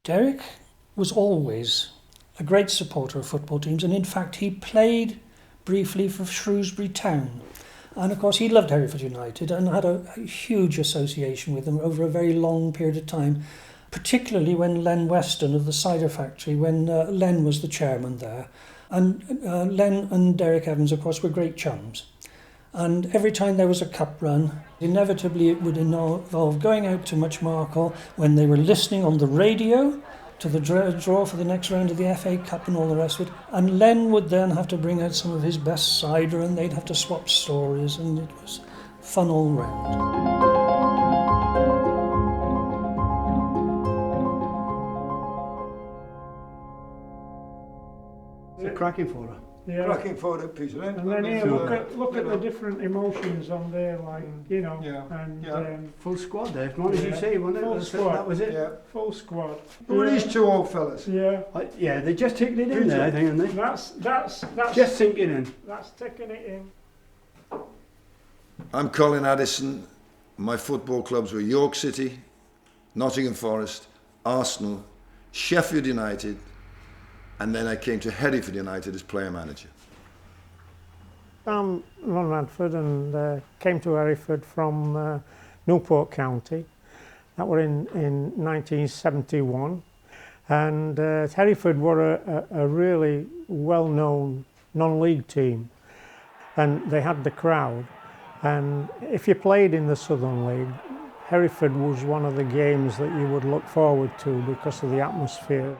Derek was always a great supporter of football teams, and in fact he played briefly for Shrewsbury Town. And of course he loved Hereford United and had a huge association with them over a very long period of time, particularly when Len Weston of the cider factory, when Len was the chairman there. And Len and Derek Evans, of course, were great chums. And every time there was a cup run, inevitably it would involve going out to Muchmarkle when they were listening on the radio to the draw for the next round of the FA Cup and all the rest of it. And Len would then have to bring out some of his best cider and they'd have to swap stories, and it was fun all round. It's a cracking photo. Yeah. Cracking photo piece, right? And then here, look at the different emotions on there, like, you know, and full squad there, not as you say, wasn't it? Full squad. That was it. Yeah. full squad. Who are these two old fellas? Yeah. Yeah, they just taking it in there, I think, aren't they? That's Just sinking in. That's taking it in. I'm Colin Addison. My football clubs were York City, Nottingham Forest, Arsenal, Sheffield United, and then I came to Hereford United as player manager. I'm Ron Radford and came to Hereford from Newport County. That were in 1971. And Hereford were a really well-known non-league team. And they had the crowd. And if you played in the Southern League, Hereford was one of the games that you would look forward to because of the atmosphere.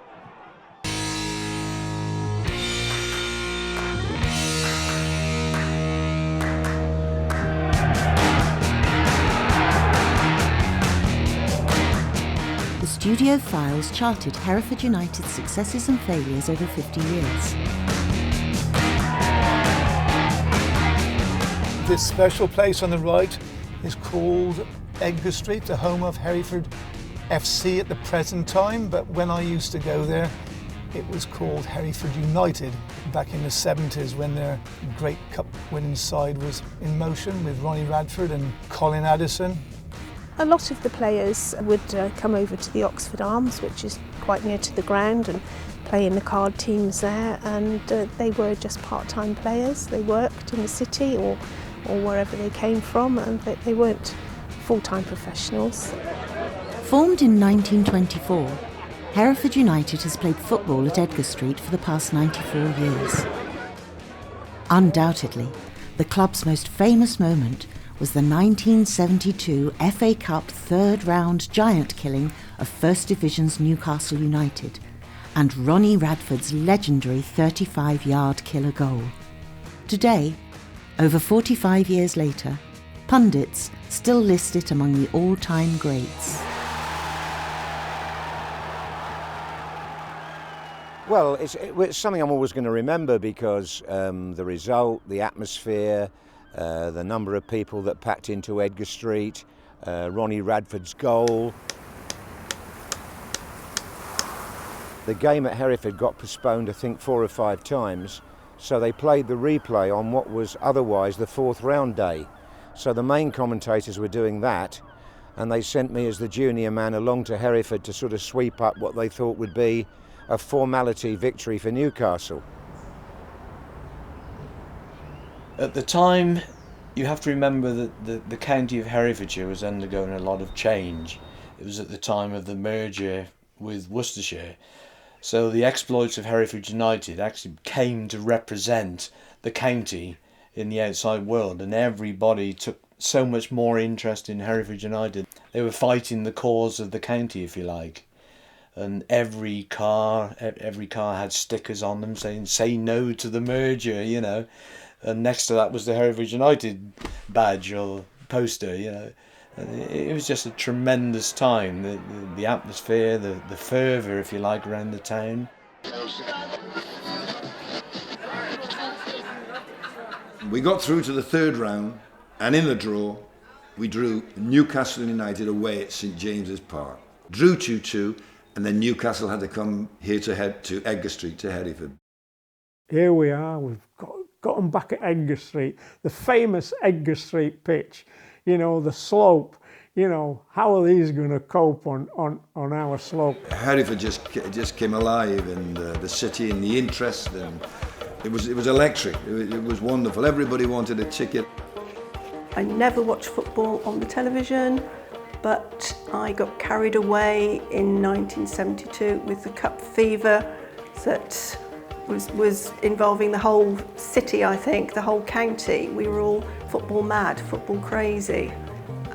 The Studio Files charted Hereford United's successes and failures over 50 years. This special place on the right is called Edgar Street, the home of Hereford FC at the present time, but when I used to go there, it was called Hereford United back in the 70s when their great cup winning side was in motion with Ronnie Radford and Colin Addison. A lot of the players would come over to the Oxford Arms, which is quite near to the ground, and play in the card teams there, and they were just part-time players. They worked in the city or wherever they came from, and they weren't full-time professionals. Formed in 1924, Hereford United has played football at Edgar Street for the past 94 years. Undoubtedly, the club's most famous moment was the 1972 FA Cup third-round giant killing of First Division's Newcastle United and Ronnie Radford's legendary 35-yard killer goal. Today, over 45 years later, pundits still list it among the all-time greats. Well, it's something I'm always going to remember because the result, the atmosphere, the number of people that packed into Edgar Street, Ronnie Radford's goal. The game at Hereford got postponed, I think, 4 or 5 times, so they played the replay on what was otherwise the 4th round day. So the main commentators were doing that, and they sent me as the junior man along to Hereford to sort of sweep up what they thought would be a formality victory for Newcastle. At the time, you have to remember that the county of Herefordshire was undergoing a lot of change. It was at the time of the merger with Worcestershire. So the exploits of Hereford United actually came to represent the county in the outside world, and everybody took so much more interest in Hereford United. They were fighting the cause of the county, if you like. And every car had stickers on them saying, "Say no to the merger," you know. And next to that was the Hereford United badge or poster, you know. And it was just a tremendous time. The atmosphere, the fervour, if you like, around the town. We got through to the 3rd round, and in the draw, we drew Newcastle United away at St James's Park. Drew 2-2, and then Newcastle had to come here to head to Edgar Street to Hereford. Here we are, we've got them back at Edgar Street, the famous Edgar Street pitch, you know, the slope, you know, how are these going to cope on our slope? Hereford just came alive, and the city and the interest, and it was electric. It was wonderful. Everybody wanted a ticket. I never watched football on the television, but I got carried away in 1972 with the cup fever that was involving the whole city, I think, the whole county. We were all football mad, football crazy.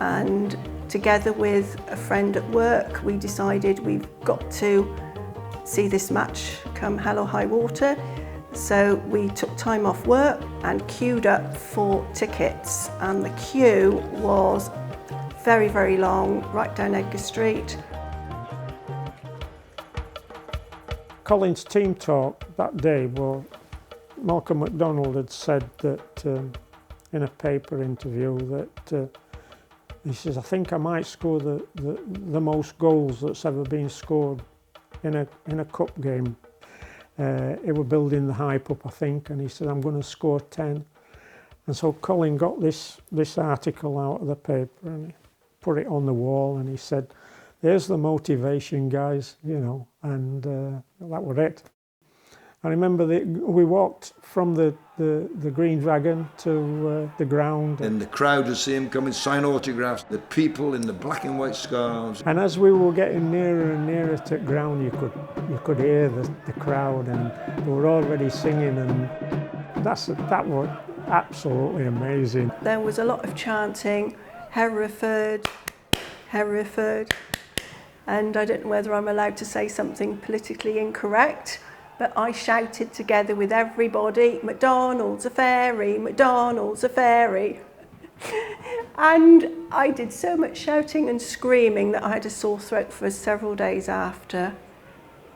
And together with a friend at work, we decided we've got to see this match come hell or high water. So we took time off work and queued up for tickets. And the queue was very, very long, right down Edgar Street. Colin's team talk that day, well, Malcolm MacDonald had said that in a paper interview that he says, I think I might score the most goals that's ever been scored in a cup game. It were building the hype up, I think, and he said, I'm going to score 10. And so Colin got this article out of the paper and he put it on the wall, and he said, there's the motivation, guys, you know, and that was it. I remember we walked from the Green Dragon to the ground. And the crowd would see him come and sign autographs, the people in the black and white scarves. And as we were getting nearer and nearer to the ground, you could hear the crowd, and they were already singing, and that was absolutely amazing. There was a lot of chanting, Hereford, Hereford, and I don't know whether I'm allowed to say something politically incorrect, but I shouted together with everybody, McDonald's a fairy, McDonald's a fairy. And I did so much shouting and screaming that I had a sore throat for several days after.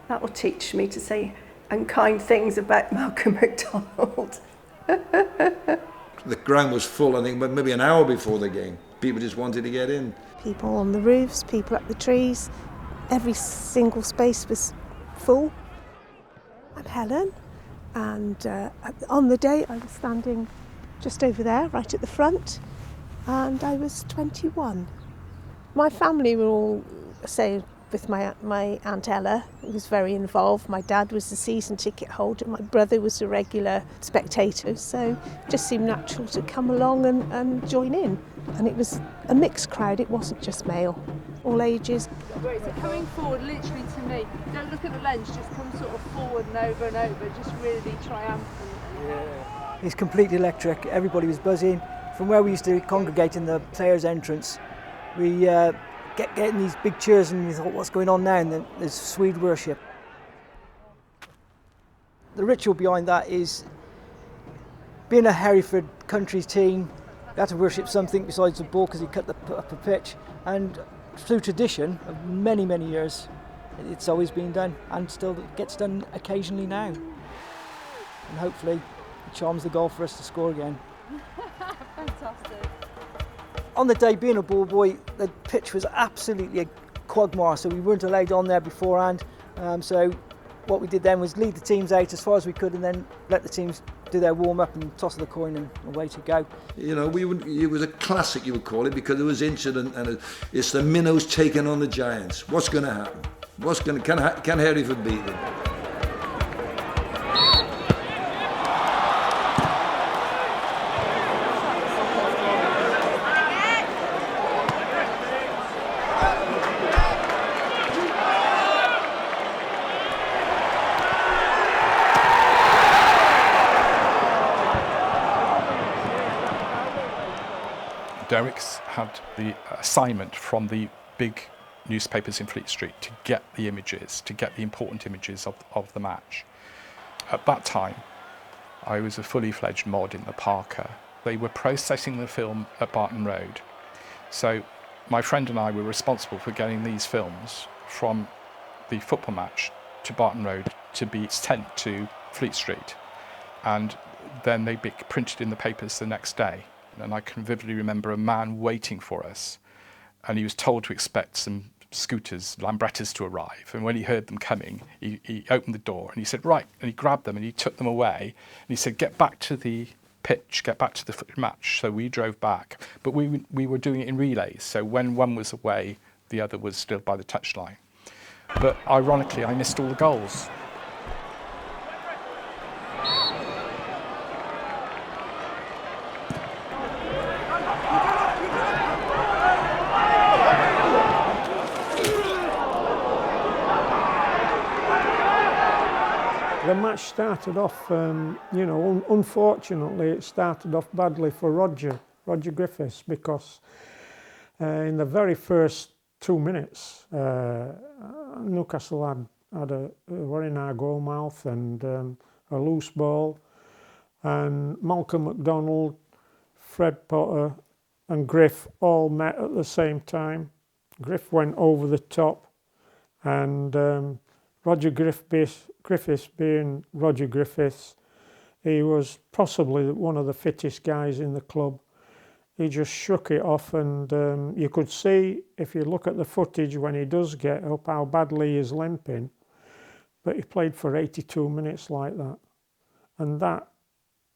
That will teach me to say unkind things about Malcolm MacDonald. The ground was full, I think, but maybe an hour before the game. People just wanted to get in. People on the roofs, people up the trees, every single space was full. I'm Helen, and on the day I was standing just over there, right at the front, and I was 21. My family were all, say, with my Aunt Ella, who was very involved. My dad was the season ticket holder, my brother was a regular spectator, so it just seemed natural to come along and join in. And it was a mixed crowd, it wasn't just male, all ages. Great, so coming forward literally to me, don't look at the lens, just come sort of forward and over, just really triumphant. Yeah. It's completely electric, everybody was buzzing. From where we used to congregate in the players' entrance, we getting these big cheers, and you thought, what's going on now? And then there's Swede worship. The ritual behind that is being a Hereford country team. We had to worship something besides the ball because he cut up a pitch, and through tradition of many, many years, it's always been done, and still gets done occasionally now. And hopefully it charms the goal for us to score again. Fantastic. On the day, being a ball boy, the pitch was absolutely a quagmire, so we weren't allowed on there beforehand. So what we did then was lead the teams out as far as we could, and then let the teams do their warm-up and toss of the coin, and away to go. You know, it was a classic, you would call it, because there was incident, and it's the minnows taking on the giants. What's going to happen? Can Hereford beat them? Derrick's had the assignment from the big newspapers in Fleet Street to get the images, to get the important images of the match. At that time, I was a fully fledged mod in the Parker. They were processing the film at Barton Road. So my friend and I were responsible for getting these films from the football match to Barton Road to be sent to Fleet Street. And then they'd be printed in the papers the next day. And I can vividly remember a man waiting for us, and he was told to expect some scooters, Lambrettas, to arrive. And when he heard them coming, he opened the door and he said, right, and he grabbed them and he took them away. And he said, get back to the pitch, get back to the match. So we drove back. But we were doing it in relays. So when one was away, the other was still by the touchline. But ironically, I missed all the goals. The match started off, unfortunately it started off badly for Roger Griffiths, because in the very first 2 minutes, Newcastle were in our goal mouth, and a loose ball, and Malcolm MacDonald, Fred Potter and Griff all met at the same time. Griff went over the top, and Roger Griffiths being Roger Griffiths, he was possibly one of the fittest guys in the club. He just shook it off, and you could see, if you look at the footage when he does get up, how badly he's limping. But he played for 82 minutes like that. And that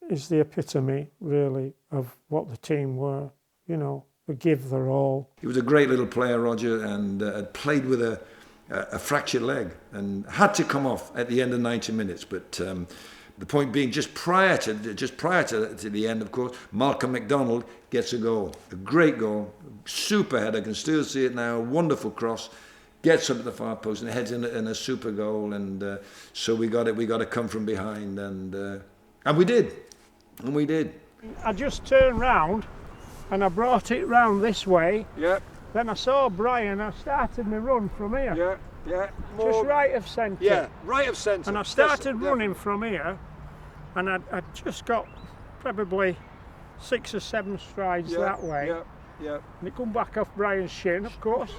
is the epitome, really, of what the team were. They give their all. He was a great little player, Roger, and had played with a fractured leg and had to come off at the end of 90 minutes. But the point being, just prior to the end, of course, Malcolm MacDonald gets a goal, a great goal, super header. I can still see it now, a wonderful cross, gets up at the far post and heads in a super goal. And so we got to come from behind, and we did. I just turned round and I brought it round this way. Yeah. Then I saw Brian, I started my run from here. Yeah. Just right of centre. Yeah, right of centre. And I started running from here, and I'd just got probably 6 or 7 strides that way. Yeah. And it come back off Brian's shin, of course.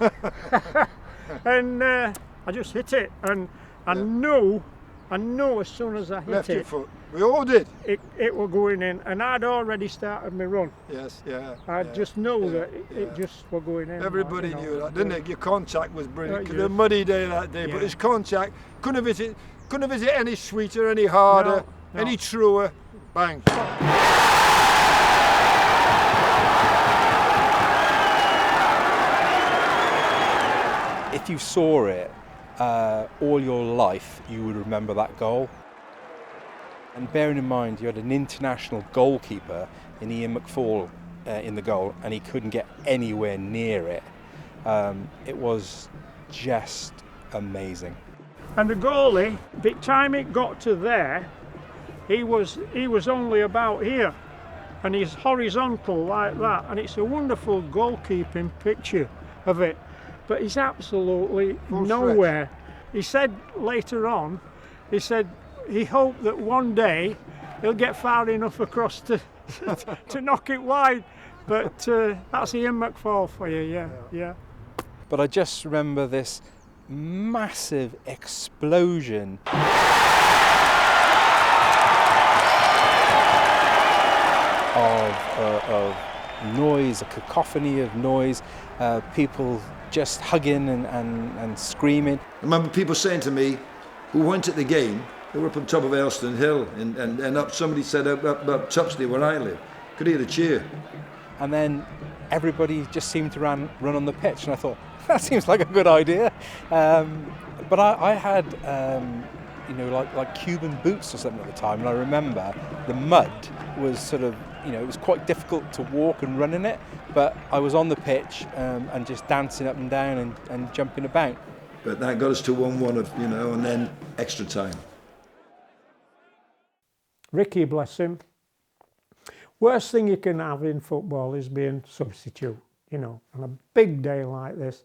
And I just hit it, and I knew as soon as I hit Left it. your foot. We all did. It were going in, and I'd already started my run. Yes, yeah. I just knew that it just were going in. Everybody knew that, didn't it? Your contact was brilliant. It was a muddy day that day, but his contact couldn't have hit it any sweeter, any harder, any truer. Bang. If you saw it all your life, you would remember that goal. And bearing in mind, you had an international goalkeeper in Ian McFall in the goal, and he couldn't get anywhere near it. It was just amazing. And the goalie, by the time it got to there, he was only about here, and he's horizontal like that, and it's a wonderful goalkeeping picture of it. But he's absolutely nowhere. He said later on, he hoped that one day he'll get far enough across to knock it wide. But that's Ian McFall for you, yeah. But I just remember this massive explosion of noise, a cacophony of noise, people just hugging and screaming. I remember people saying to me, who weren't at the game, they were up on top of Elston Hill, and up, somebody said up Topsley where I live, could hear the cheer. And then everybody just seemed to run on the pitch, and I thought, that seems like a good idea. But I had, like Cuban boots or something at the time, and I remember the mud was sort of, it was quite difficult to walk and run in it, but I was on the pitch and just dancing up and down and jumping about. But that got us to 1-1, and then extra time. Ricky, bless him. Worst thing you can have in football is being substitute, on a big day like this.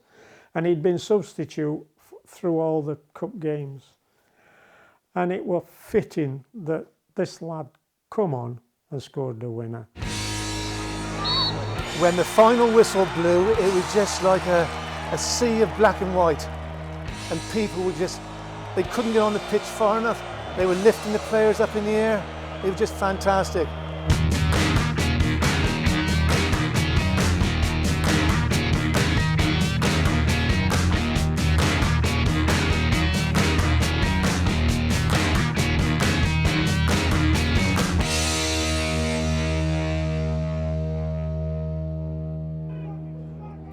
And he'd been substitute through all the cup games. And it was fitting that this lad come on and scored the winner. When the final whistle blew, it was just like a sea of black and white. And people were they couldn't get on the pitch far enough. They were lifting the players up in the air. It was just fantastic.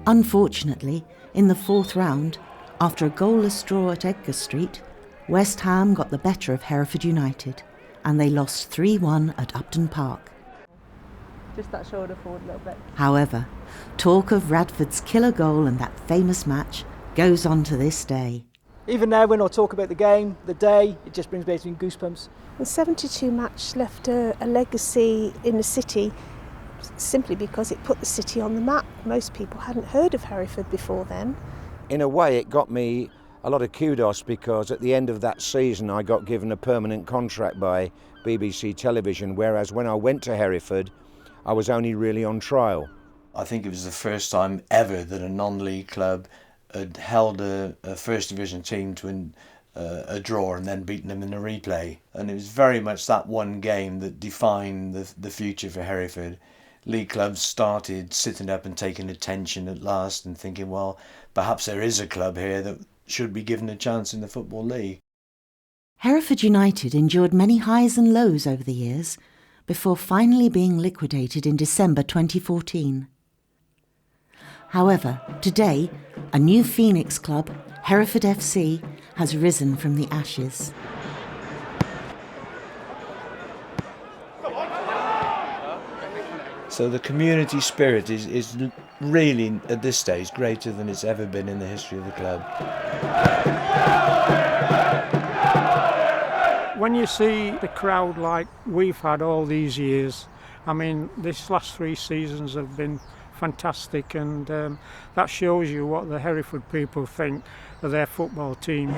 Unfortunately, in the fourth round, after a goalless draw at Edgar Street, West Ham got the better of Hereford United and they lost 3-1 at Upton Park. Just that shoulder forward a little bit. However, talk of Radford's killer goal and that famous match goes on to this day. Even now when I talk about the game, the day, it just brings back goosebumps. The 72 match left a legacy in the city simply because it put the city on the map. Most people hadn't heard of Hereford before then. In a way, it got me a lot of kudos because at the end of that season I got given a permanent contract by BBC Television, whereas when I went to Hereford, I was only really on trial. I think it was the first time ever that a non-league club had held a first division team to a draw and then beaten them in a replay. And it was very much that one game that defined the future for Hereford. League clubs started sitting up and taking attention at last and thinking, well, perhaps there is a club here that should be given a chance in the Football League. Hereford United endured many highs and lows over the years before finally being liquidated in December 2014. However, today, a new Phoenix club, Hereford FC, has risen from the ashes. So the community spirit is really, at this stage, greater than it's ever been in the history of the club. When you see the crowd like we've had all these years, I mean, these last 3 seasons have been fantastic, and that shows you what the Hereford people think of their football team.